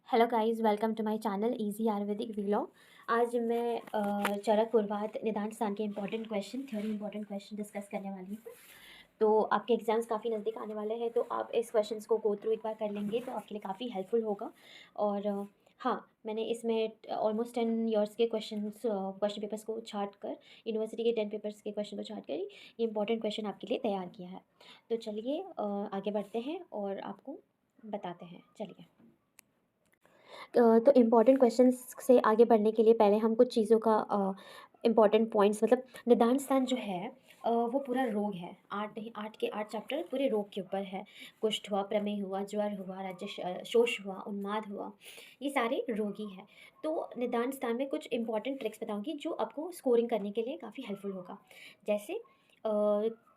Hello guys, welcome to my channel easy ayurvedic vlog. आज मैं चरक पूर्वात निदान स्थान के important question, theory important question discuss करने वाली हूँ। तो आपके एग्जाम्स काफ़ी नज़दीक आने वाले हैं, तो आप इस क्वेश्चंस को गो थ्रू एक बार कर लेंगे तो आपके लिए काफ़ी हेल्पफुल होगा। और हाँ, मैंने इसमें ऑलमोस्ट 10 ईयर्स के क्वेश्चन पेपर्स को छाट कर, यूनिवर्सिटी के 10 पेपर्स के क्वेश्चन को छाट कर ये इंपॉर्टेंट क्वेश्चन आपके लिए तैयार किया है। तो चलिए आगे बढ़ते हैं और आपको बताते हैं। चलिए, तो इम्पॉर्टेंट क्वेश्चंस से आगे बढ़ने के लिए पहले हम कुछ चीज़ों का इम्पॉर्टेंट पॉइंट्स, मतलब निदान स्थान जो है वो पूरा रोग है। 8 चैप्टर पूरे रोग के ऊपर है। कुष्ठ हुआ, प्रमेह हुआ, ज्वर हुआ, शोष हुआ, उन्माद हुआ, ये सारे रोगी हैं। तो निदान स्थान में कुछ इंपॉर्टेंट ट्रिक्स बताऊंगी जो आपको स्कोरिंग करने के लिए काफ़ी हेल्पफुल होगा। जैसे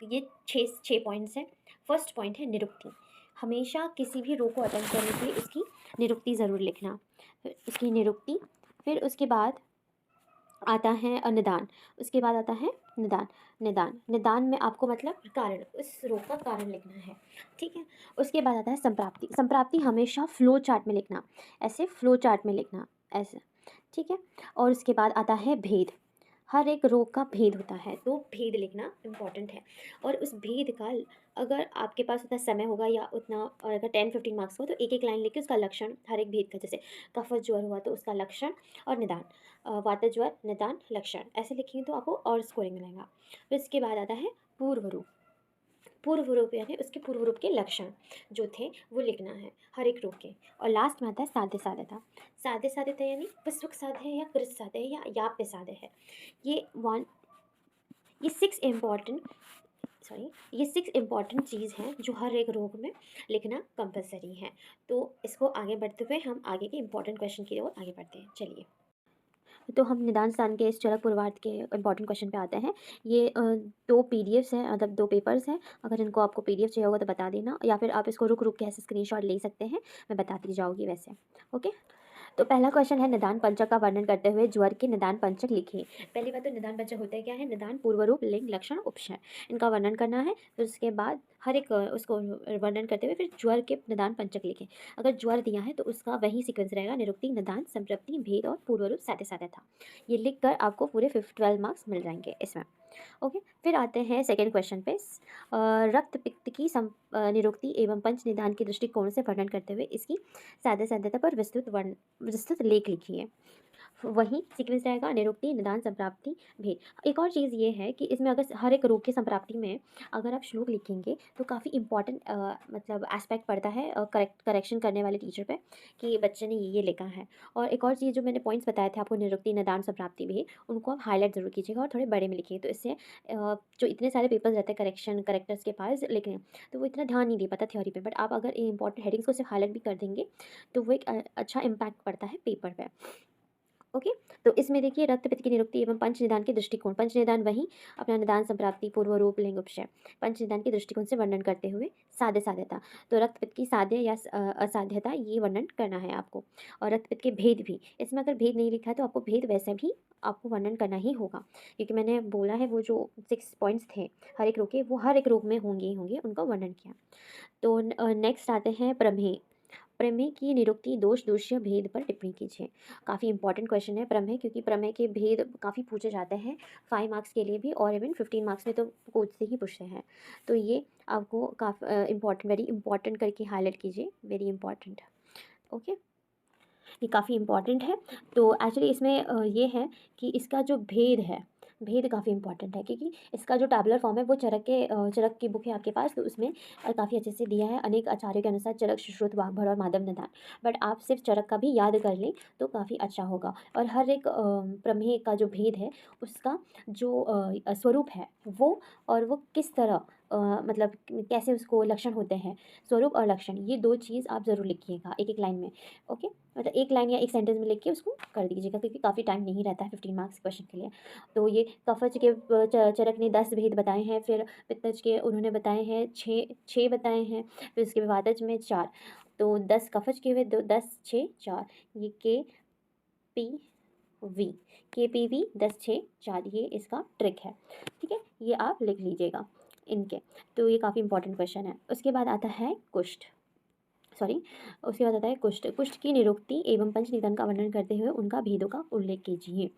ये छः पॉइंट्स हैं। फर्स्ट पॉइंट है निरुक्ति। हमेशा किसी भी रोग को अटेंड करने के लिए उसकी निरुक्ति ज़रूर लिखना। फिर उसकी निरुक्ति, फिर उसके बाद आता है निदान। उसके बाद आता है निदान। निदान में आपको मतलब कारण, उस रोग का कारण लिखना है। ठीक है। उसके बाद आता है संप्राप्ति। संप्राप्ति हमेशा फ्लो चार्ट में लिखना, ऐसे फ्लो चार्ट में लिखना, ऐसे। ठीक है। और उसके बाद आता है भेद। हर एक रोग का भेद होता है, तो भेद लिखना इम्पॉर्टेंट है। और उस भेद का, अगर आपके पास उतना समय होगा या उतना, और अगर 10-15 मार्क्स हो तो एक एक लाइन लिख के उसका लक्षण, हर एक भेद का, जैसे कफ ज्वर हुआ तो उसका लक्षण और निदान, वात ज्वर निदान लक्षण, ऐसे लिखेंगे तो आपको और स्कोरिंग मिलेगा। फिर इसके बाद आता है पूर्व रूप। पूर्व रूप यानी उसके पूर्व रूप के लक्षण जो थे वो लिखना है हर एक रोग के। और लास्ट में आता है साध्य साध्यता। साध्य साध्यता यानी विस्वक साध्य है या कृत साध्य है या याप्य साध्य है। ये वन ये सिक्स इम्पॉर्टेंट ये 6 इम्पॉर्टेंट चीज़ हैं जो हर एक रोग में लिखना कंपलसरी है। तो इसको आगे बढ़ते हुए हम आगे के इम्पॉर्टेंट क्वेश्चन की ओर आगे बढ़ते हैं। चलिए, तो हम निदान स्थान के इस चरक पूर्वार्ध के इंपॉर्टेंट क्वेश्चन पे आते हैं। ये 2 पीडीएफ्स हैं, मतलब 2 पेपर्स हैं। अगर इनको आपको पीडीएफ चाहिए होगा तो बता देना, या फिर आप इसको रुक रुक के ऐसे स्क्रीनशॉट ले सकते हैं, मैं बताती जाऊँगी वैसे। ओके। तो पहला क्वेश्चन है, निदान पंचक का वर्णन करते हुए ज्वर के निदान पंचक लिखिए। पहली बात तो निदान पंचक होता है क्या है? निदान पूर्व रूप, लिंग, लक्षण, उपशय, इनका वर्णन करना है। फिर उसके बाद हर एक उसको वर्णन करते हुए फिर ज्वर के निदान पंचक लिखें। अगर ज्वर दिया है तो उसका वही सीक्वेंस रहेगा, निरुक्ति, निदान, संप्रप्ति, भेद और पूर्व रूप साध्य साध्यता। ये लिख कर आपको पूरे 12 मार्क्स मिल जाएंगे इसमें। ओके। फिर आते हैं सेकेंड क्वेश्चन पे। रक्त पित्त की निरुक्ति एवं पंच निदान के दृष्टिकोण से वर्णन करते हुए इसकी साध्य साध्यता पर विस्तृत लेख लिखिए। वही सीक्वेंस रहेगा, निरुक्ति, निदान, संप्राप्ति, भेद। एक और चीज़ ये है कि इसमें अगर हर एक रोग की संप्राप्ति में अगर आप श्लोक लिखेंगे तो काफ़ी इंपॉर्टेंट मतलब एस्पेक्ट पड़ता है करेक्शन करने वाले टीचर पे, कि बच्चे ने ये लिखा है। और एक और चीज़ जो मैंने पॉइंट्स बताए थे आपको, निरुक्ति, निदान, संप्राप्ति, भेद, उनको आप हाईलाइट ज़रूर कीजिएगा और थोड़े बड़े में लिखिए। तो इससे जो इतने सारे पेपर्स रहते हैं करेक्टर्स के पास लिखने, तो वो इतना ध्यान नहीं दे पाता थ्योरी पे। बट आप अगर इंपॉर्टेंट हेडिंग्स को सिर्फ हाईलाइट भी कर देंगे तो वो एक अच्छा इम्पैक्ट पड़ता है पेपर पे। ओके। तो इसमें देखिए, रक्त पित्त की निरुक्ति एवं पंच निदान के दृष्टिकोण। पंच निदान वही अपना निदान, संप्राप्ति, पूर्व रूप, लिंग, उपशय, पंच निदान के दृष्टिकोण से वर्णन करते हुए साध्य साध्यता। तो रक्त पित्त की साध्य या असाध्यता, ये वर्णन करना है आपको। और रक्त पित्त के भेद भी, इसमें अगर भेद नहीं लिखा है तो आपको भेद वैसे भी आपको वर्णन करना ही होगा, क्योंकि मैंने बोला है वो जो 6 पॉइंट्स थे हर एक रोग के, वो हर एक रोग में होंगे ही होंगे, उनका वर्णन किया। तो नेक्स्ट आते हैं प्रमेय। प्रमेय की निरुक्ति, दोष, दूष्य, भेद पर टिप्पणी कीजिए। काफ़ी इंपॉर्टेंट क्वेश्चन है प्रमेय, क्योंकि प्रमेय के भेद काफ़ी पूछे जाते हैं 5 मार्क्स के लिए भी, और इवन 15 मार्क्स में तो कोच से ही पूछते हैं। तो ये आपको काफ़ी इंपॉर्टेंट, वेरी इंपॉर्टेंट करके हाईलाइट कीजिए, वेरी इंपॉर्टेंट। ओके। ये काफ़ी इंपॉर्टेंट है। तो एक्चुअली इसमें ये है कि इसका जो भेद है, भेद काफ़ी इंपॉर्टेंट है, क्योंकि इसका जो टैबुलर फॉर्म है वो चरक की बुक है आपके पास, तो उसमें काफ़ी अच्छे से दिया है अनेक आचार्यों के अनुसार, चरक, सुश्रुत, वाग्भट और माधव निदान। बट आप सिर्फ चरक का भी याद कर लें तो काफ़ी अच्छा होगा। और हर एक प्रमेय का जो भेद है उसका जो स्वरूप है वो, और वो किस तरह मतलब कैसे उसको लक्षण होते हैं, स्वरूप और लक्षण, ये 2 चीज़ आप ज़रूर लिखिएगा एक एक लाइन में। ओके। मतलब एक लाइन या एक सेंटेंस में लिख के उसको कर दीजिएगा, क्योंकि काफ़ी टाइम नहीं रहता है 15 मार्क्स क्वेश्चन के लिए। तो ये कफज के चरक ने 10 भेद बताए हैं, फिर पित्तज के उन्होंने बताए हैं 6 बताए हैं, फिर उसके बाद वातज में 4। तो 10 कफज के हुए, 10, 6, 4। ये पी वी KPV 10, 6, 4, ये इसका ट्रिक है। ठीक है, ये आप लिख लीजिएगा इनके। तो ये काफ़ी इंपॉर्टेंट क्वेश्चन है। उसके बाद आता है कुष्ठ। सॉरी। उसके बाद आता है कुष्ठ। कुष्ठ की निरुक्ति एवं पंच निधन का वर्णन करते हुए उनका भेदों का उल्लेख कीजिए।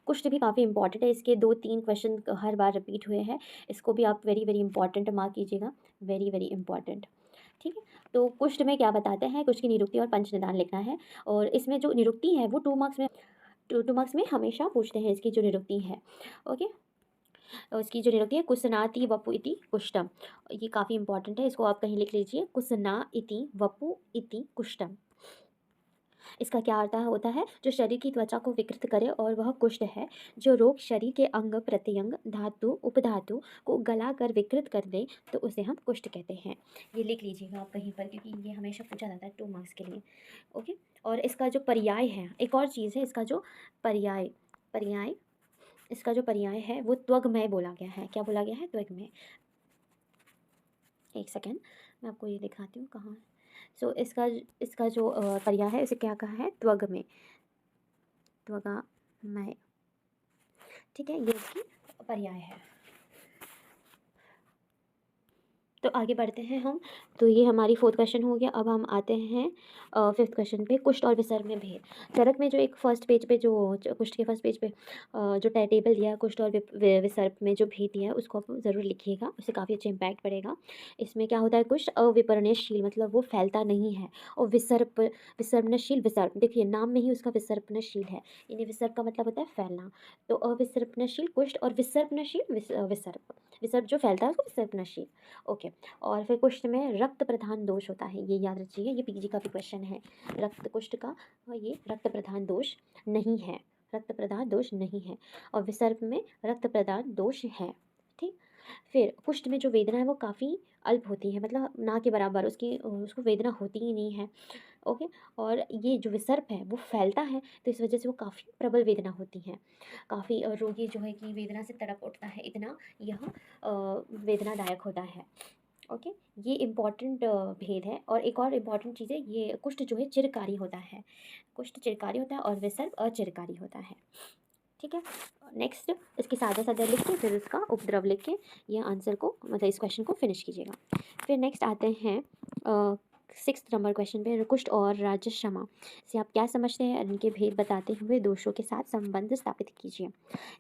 कुष्ठ भी काफ़ी इंपॉर्टेंट है, इसके 2-3 क्वेश्चन हर बार रिपीट हुए हैं। इसको भी आप वेरी वेरी इंपॉर्टेंट मार्क कीजिएगा, वेरी वेरी इंपॉर्टेंट। ठीक है, तो कुष्ठ में क्या बताते हैं, कुष्ठ की निरुक्ति और पंच निदान लिखना है। और इसमें जो निरुक्ति है वो 2 मार्क्स में हमेशा पूछते हैं, इसकी जो निरुक्ति है। ओके, और इसकी जो निरुक्ति है, कुसनाति वपु इति कुष्ठम। ये काफ़ी इंपॉर्टेंट है, इसको आप कहीं लिख लीजिए, कुसना इति वपु इति कुष्ठम। इसका क्या अर्थ होता है, जो शरीर की त्वचा को विकृत करे और वह कुष्ठ है। जो रोग शरीर के अंग प्रत्यंग धातु उपधातु को गला कर विकृत कर दे तो उसे हम कुष्ठ कहते हैं। ये लिख लीजिएगा आप कहीं पर, क्योंकि ये हमेशा पूछा जाता है 2 मार्क्स के लिए। ओके, और इसका जो पर्याय है, एक और चीज़ है, इसका जो पर्याय पर्याय इसका जो पर्याय है वो त्वगमय बोला गया है। क्या बोला गया है? त्वगमय। एक सेकेंड, मैं आपको ये दिखाती हूँ कहाँ है। सो इसका इसका जो पर्याय है, इसे क्या कहा है? त्वगमय, त्वगामय। ठीक है, ये इसकी पर्याय है। तो आगे बढ़ते हैं हम। तो ये हमारी 4th क्वेश्चन हो गया। अब हम आते हैं 5th क्वेश्चन पे, कुष्ठ और विसर्ग में भेद। चरक में जो एक फर्स्ट पेज पे जो कुष्ठ के फर्स्ट पेज पे जो टेबल दिया है, कुष्ठ और विसर्ग में जो भेद दिया है उसको आप ज़रूर लिखिएगा, उससे काफ़ी अच्छा इम्पैक्ट पड़ेगा। इसमें क्या होता है, कुष्ठ अविपर्णशील मतलब वो फैलता नहीं है, और विसर्पणशील, विसर्प देखिए नाम में ही उसका विसर्पणशील है, यानी विसर्प का मतलब होता है फैलना। तो अविसर्पणशील कुष्ठ और विसर्पणशील विसर्प। विसर्प जो फैलता है उसको विसर्पणशील। ओके, और फिर कुष्ठ में रक्त प्रधान दोष होता है, ये याद रखिए, ये पीजी का भी क्वेश्चन है। रक्त कुष्ठ का ये रक्त प्रधान दोष नहीं है, रक्त प्रदान दोष नहीं है, और विसर्प में रक्त प्रदान दोष है। ठीक, फिर कुष्ठ में जो वेदना है वो काफ़ी अल्प होती है, मतलब ना के बराबर, उसको वेदना होती ही नहीं है। ओके, और ये जो विसर्प है वो फैलता है, तो इस वजह से वो काफ़ी प्रबल वेदना होती है। काफ़ी रोगी जो है कि वेदना से तड़प उठता है, इतना यह वेदनादायक होता है। ओके, ये इम्पॉर्टेंट भेद है। और एक और इम्पॉर्टेंट चीज़ है, ये कुष्ठ जो है चिरकारी होता है, कुष्ठ चिरकारी होता है और विसर्प अचिरकारी होता है। ठीक है, नेक्स्ट इसके सादा सादा लिख के फिर उसका उपद्रव लिख के ये आंसर को, मतलब इस क्वेश्चन को फिनिश कीजिएगा। फिर नेक्स्ट आते हैं 6th नंबर क्वेश्चन पे, कुष्ठ और राजश्रमा से आप क्या समझते हैं, इनके भेद बताते हुए दोषों के साथ संबंध स्थापित कीजिए।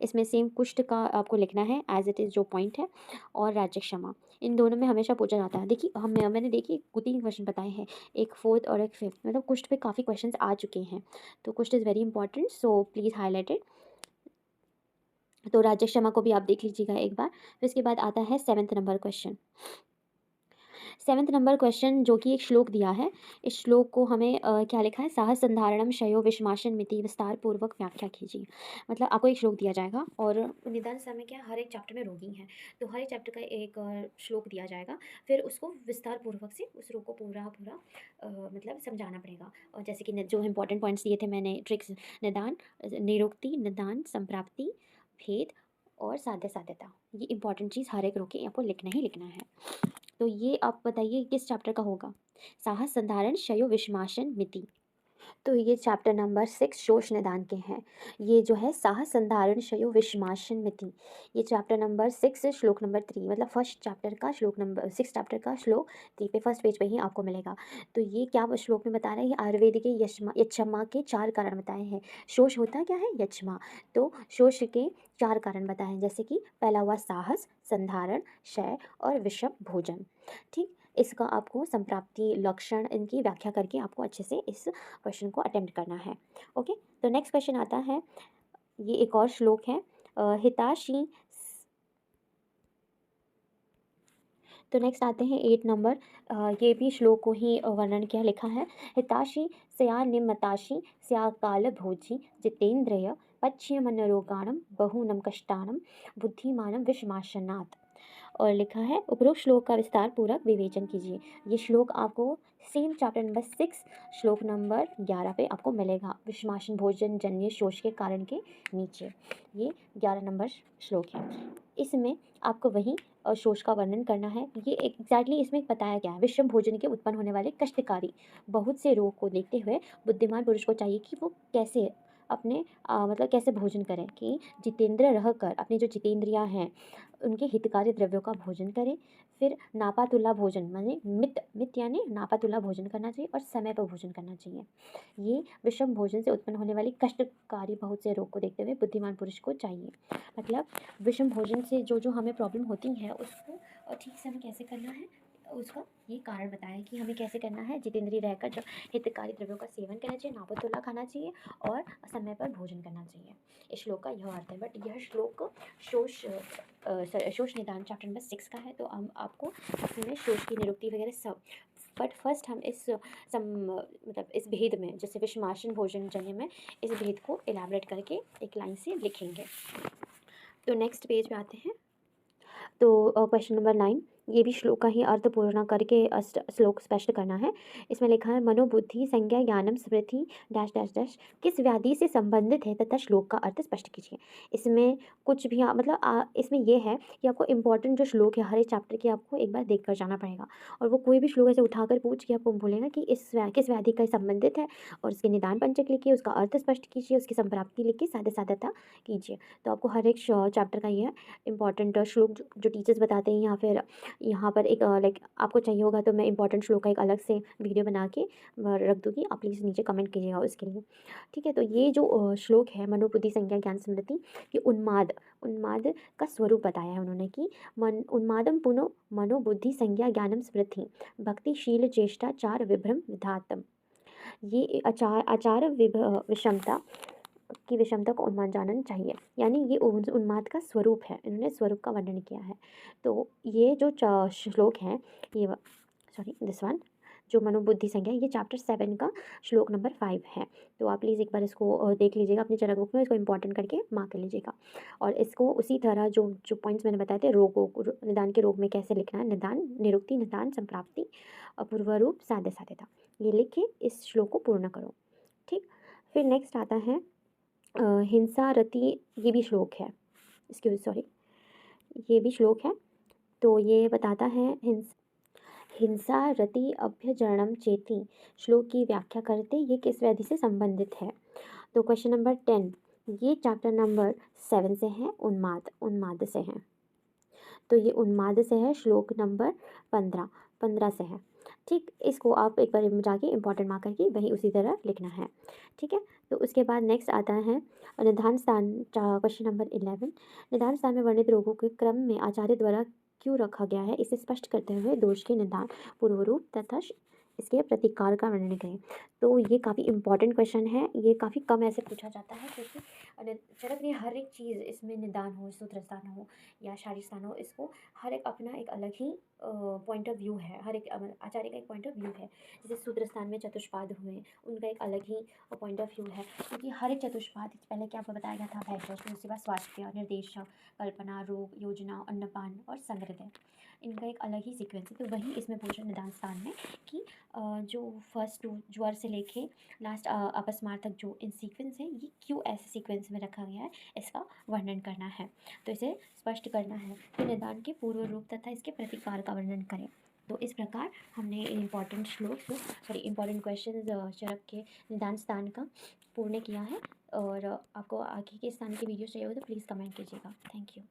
इसमें सेम कुष्ठ का आपको लिखना है एज इट इज़ जो पॉइंट है, और राजश्रमा इन दोनों में हमेशा पूछा जाता है। देखिए मैंने देखिए 3 क्वेश्चन बताए हैं, एक 4th और एक 5th, मतलब कुष्ठ पे काफ़ी क्वेश्चन आ चुके हैं। तो कुष्ठ is very important, so please highlight it. तो राजश्रमा को भी आप देख लीजिएगा एक बार। फिर इसके बाद आता है 7th number question. 7th number question जो कि एक श्लोक दिया है, इस श्लोक को हमें क्या लिखा है, साहस संधारणम शयो विषमाशन मिति विस्तार पूर्वक व्याख्या कीजिए। मतलब आपको एक श्लोक दिया जाएगा, और निदान समय क्या, हर एक चैप्टर में रोगी हैं, तो हर एक चैप्टर का एक श्लोक दिया जाएगा, फिर उसको विस्तार पूर्वक से उस रोग को पूरा पूरा मतलब समझाना पड़ेगा। और जैसे कि जो इंपॉर्टेंट पॉइंट्स दिए थे मैंने, ट्रिक्स, निदान, निरुक्ति, निदान, संप्राप्ति, भेद और साध्य साध्यता, ये इंपॉर्टेंट चीज़ हर एक रोग के आपको लिखना ही लिखना है। तो ये आप बताइए किस चैप्टर का होगा, साहस संधारण शयो विषमाशन मिति। तो ये चैप्टर नंबर 6 शोष निदान के हैं। ये जो है साहस संधारण शयो विषमाशन मिति, ये चैप्टर नंबर 6 से श्लोक नंबर 3, मतलब फर्स्ट चैप्टर का श्लोक नंबर 6 चैप्टर का श्लोक 3 पे फर्स्ट पेज पे ही आपको मिलेगा। तो ये क्या श्लोक में बता रहा है, ये आयुर्वेद के यक्षमा के 4 कारण बताए हैं। शोष होता क्या है, यक्षमा, तो शोष के 4 कारण बताए हैं, जैसे कि पहला हुआ साहस, संधारण, क्षय और विषम भोजन। ठीक, इसका आपको संप्राप्ति, लक्षण, इनकी व्याख्या करके आपको अच्छे से इस क्वेश्चन को अटेम्प्ट करना है। ओके, तो नेक्स्ट क्वेश्चन आता है, ये एक और श्लोक है, हिताशी। तो नेक्स्ट आते हैं 8 नंबर, ये भी श्लोक को ही वर्णन किया, लिखा है, हिताशी स्या निमताशी स्या काल भोजी जितेंद्रिय पच्य मनोरोगाणम बहुनम कष्टानम बुद्धिमानम विषमाशनात्। और लिखा है, उपरोक्त श्लोक का विस्तार पूर्वक विवेचन कीजिए। ये श्लोक आपको सेम चैप्टर नंबर 6 श्लोक नंबर 11 पे आपको मिलेगा, विषमाशन भोजन जन्य शोष के कारण के नीचे, ये 11 नंबर श्लोक है। इसमें आपको वही शोष का वर्णन करना है। ये एग्जैक्टली इसमें बताया गया है, विषम भोजन के उत्पन्न होने वाले कष्टकारी बहुत से रोग को देखते हुए बुद्धिमान पुरुष को चाहिए कि वो कैसे अपने मतलब कैसे भोजन करें, कि जितेंद्र रहकर अपने जो जितेंद्रियां हैं उनके हितकारी द्रव्यों का भोजन करें, फिर नापातुला भोजन माने मित मित यानी नापातुला भोजन करना चाहिए और समय पर भोजन करना चाहिए। ये विषम भोजन से उत्पन्न होने वाली कष्टकारी बहुत से रोग को देखते हुए बुद्धिमान पुरुष को चाहिए। मतलब विषम भोजन से जो हमें प्रॉब्लम होती है उसको ठीक से हमें कैसे करना है, उसका ये कारण बताया है कि हमें कैसे करना है। जितेंद्रिय रहकर जब हितकारी द्रव्यों का सेवन करना चाहिए, नापतोला खाना चाहिए और समय पर भोजन करना चाहिए। इस श्लोक का यह अर्थ है। बट यह श्लोक शोष निदान चैप्टर नंबर 6 का है, तो हम आपको इसमें शोष की निरुक्ति वगैरह सब, बट फर्स्ट हम मतलब इस भेद में, जैसे विषमाशन भोजन जन्य में, इस भेद को इलाबरेट करके एक लाइन से लिखेंगे। तो नेक्स्ट पेज पे आते हैं। तो क्वेश्चन नंबर 9, ये भी श्लोक का ही अर्थ पूर्ण करके श्लोक स्पष्ट करना है। इसमें लिखा है मनोबुद्धि संज्ञा ज्ञानम स्मृति डैश डैश डैश किस व्याधि से संबंधित है तथा श्लोक का अर्थ स्पष्ट कीजिए। इसमें कुछ भी मतलब इसमें ये है कि आपको इंपॉर्टेंट जो श्लोक है हर एक चैप्टर के आपको एक बार देख कर जाना पड़ेगा, और वो कोई भी श्लोक ऐसे उठाकर पूछ के आपको बोलेगा कि किस व्याधि का संबंधित है, और उसके निदान पंचक लिखिए, उसका अर्थ स्पष्ट कीजिए, उसकी संप्राप्ति लिखिए, साधे साधता कीजिए। तो आपको हर एक चैप्टर का ये इंपॉर्टेंट श्लोक जो टीचर्स बताते हैं, या फिर यहाँ पर एक लाइक आपको चाहिए होगा तो मैं इंपॉर्टेंट श्लोक का एक अलग से वीडियो बना के रख दूँगी, आप प्लीज़ नीचे कमेंट कीजिएगा उसके लिए। ठीक है, तो ये जो श्लोक है मनोबुद्धि संज्ञा ज्ञान स्मृति, ये उन्माद का स्वरूप बताया है उन्होंने कि उन्मादम पुनो मनोबुद्धि संज्ञा ज्ञानम स्मृति भक्तिशील चेष्टा चार विभ्रम विधातम। ये आचार विषमता की विषमता को उन्माद जानना चाहिए, यानी ये उन्माद का स्वरूप है, इन्होंने स्वरूप का वर्णन किया है। तो ये जो श्लोक है, ये दिस वन जो मनोबुद्धि संज्ञा, ये चैप्टर 7 का श्लोक नंबर 5 है। तो आप प्लीज़ एक बार इसको देख लीजिएगा अपनी चरक बुक में, इसको इंपॉर्टेंट करके मार्क कर लीजिएगा। और इसको उसी तरह जो जो पॉइंट्स मैंने बताए थे रोगों को, निदान के रोग में कैसे लिखना है, निदान निरुक्ति निदान संप्राप्ति अपूर्व रूप साध्य साध्यता, ये लिख के इस श्लोक को पूर्ण करो। ठीक, फिर नेक्स्ट आता है हिंसा रति, ये भी श्लोक है, ये भी श्लोक है। तो ये बताता है हिंसा रति अभ्यजरणम चेति, श्लोक की व्याख्या करते ये किस व्याधि से संबंधित है। तो क्वेश्चन नंबर 10, ये चैप्टर नंबर 7 से है, उन्माद से है। तो ये उन्माद से है, श्लोक नंबर 15 से है। ठीक, इसको आप एक बार जाके इंपॉर्टेंट मार्क करके वही उसी तरह लिखना है। ठीक है, तो उसके बाद नेक्स्ट आता है निदान स्थान, क्वेश्चन नंबर 11, निदान स्थान में वर्णित रोगों के क्रम में आचार्य द्वारा क्यों रखा गया है, इसे स्पष्ट करते हुए दोष के निदान पूर्वरूप तथा इसके प्रतिकार का वर्णन करें। तो ये काफ़ी इंपॉर्टेंट क्वेश्चन है, ये काफ़ी कम ऐसे पूछा जाता है, क्योंकि चरक ने हर एक चीज़ इसमें निदान हो, सूत्र स्थान हो या शारी स्थान हो, इसको हर एक अपना एक अलग ही पॉइंट ऑफ व्यू है, हर एक आचार्य का एक पॉइंट ऑफ व्यू है। जैसे सूत्र स्थान में चतुष्पाद हुए, उनका एक अलग ही पॉइंट ऑफ व्यू है, क्योंकि हर एक चतुष्पाद पहले क्या आपको बताया गया था, भैषज, उसके बाद स्वास्थ्य, निर्देश, कल्पना, रोग, योजना, अन्नपान और संग्रह, इनका एक अलग ही सीक्वेंस है। तो वही इसमें पूछ रहे निदान स्थान में कि जो फर्स्ट ज्वर से लेके लास्ट अपस्मार तक जो इन सीक्वेंस है, ये क्यों ऐसे सीक्वेंस में रखा गया है, इसका वर्णन करना है। तो इसे स्पष्ट करना है कि निदान के पूर्व रूप तथा इसके प्रतिकार का वर्णन करें। तो इस प्रकार हमने इंपॉर्टेंट इंपॉर्टेंट क्वेश्चन चरक के निदान स्थान का पूर्ण किया है। और आपको आगे के स्थान की वीडियो चाहिए हो तो प्लीज़ कमेंट कीजिएगा। Thank you.